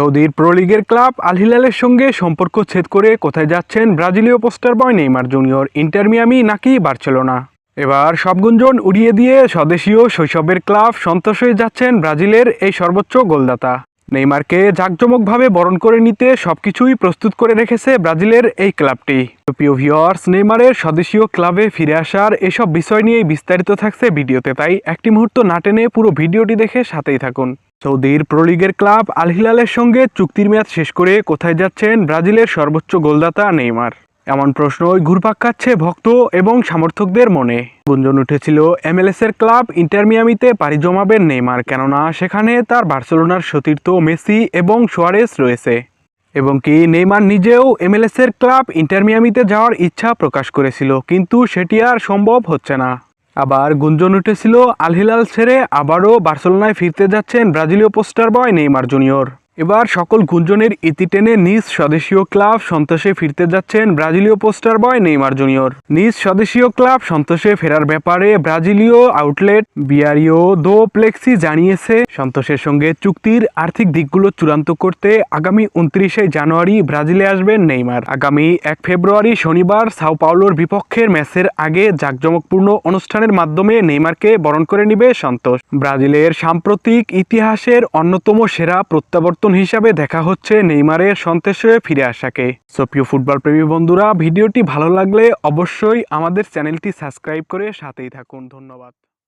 সৌদির প্রো লিগের club Al হিলালের সঙ্গে সম্পর্ক ছেদ করে কোথায় যাচ্ছেন ব্রাজিলীয় poster boy Neymar junior? Inter Miami নাকি বার্সেলোনা? এবার সব গুঞ্জন উড়িয়ে দিয়ে স্বদেশীয় শৈশবের ক্লাব সন্তোষ হয়ে যাচ্ছেন ব্রাজিলের এই সর্বোচ্চ গোলদাতা। নেইমারকে জাঁকজমকভাবে বরণ করে নিতে সবকিছুই প্রস্তুত করে রেখেছে ব্রাজিলের এই ক্লাবটি। প্রিয় ভিউয়ার্স, নেইমারের স্বদেশীয় ক্লাবে ফিরে আসার এসব বিষয় নিয়েই বিস্তারিত থাকছে ভিডিওতে, তাই একটি মুহূর্ত না টেনে পুরো ভিডিওটি দেখে সাথেই থাকুন। সৌদির প্রো লিগের ক্লাব আল হিলালের সঙ্গে চুক্তির মেয়াদ শেষ করে কোথায় যাচ্ছেন ব্রাজিলের সর্বোচ্চ গোলদাতা নেইমার? এমন প্রশ্নই ঘুরপাক খাচ্ছে ভক্ত এবং সমর্থকদের মনে। গুঞ্জন উঠেছিল MLS এর ক্লাব ইন্টার মিয়ামিতে পাড়ি জমাবেন নেইমার, কেননা সেখানে তার বার্সেলোনার সতীর্থ মেসি এবং সুয়ারেস রয়েছে, এবং কি নেইমার নিজেও MLS এর ক্লাব ইন্টার মিয়ামিতে যাওয়ার ইচ্ছা প্রকাশ করেছিল, কিন্তু সেটি আর সম্ভব হচ্ছে না। আবার গুঞ্জন উঠেছিল আল হিলাল ছেড়ে আবারও বার্সেলোনায় ফিরতে যাচ্ছেন ব্রাজিলীয় পোস্টার বয় নেইমার জুনিয়র। এবার সকল গুঞ্জনের ইতি টেনে নিজ স্বদেশীয় ক্লাব সন্তোষে ফিরতে যাচ্ছেন ব্রাজিলীয় পোস্টার বয় নেইমার জুনিয়র। নিজ স্বদেশীয় ক্লাব সন্তোষে ফেরার ব্যাপারে ব্রাজিলীয় আউটলেট বিয়ারিও দো প্লেক্সি জানিয়েছে, সন্তোষের সঙ্গে চুক্তির আর্থিক দিকগুলো চূড়ান্ত করতে আগামী 29শে জানুয়ারি ব্রাজিলে আসবেন নেইমার। আগামী 1 ফেব্রুয়ারি শনিবার সাও পাওলোর বিপক্ষের ম্যাচের আগে জাঁকজমকপূর্ণ অনুষ্ঠানের মাধ্যমে নেইমারকে বরণ করে নিবে সন্তোষ। ব্রাজিলের সাম্প্রতিক ইতিহাসের অন্যতম সেরা প্রত্যাবর্তন হিসাবে দেখা হচ্ছে নেইমারের সন্তোষে ফিরে আসাকে। প্রিয় ফুটবল প্রেমী বন্ধুরা, ভিডিওটি ভালো লাগলে অবশ্যই আমাদের চ্যানেলটি সাবস্ক্রাইব করে সাথেই থাকুন। ধন্যবাদ।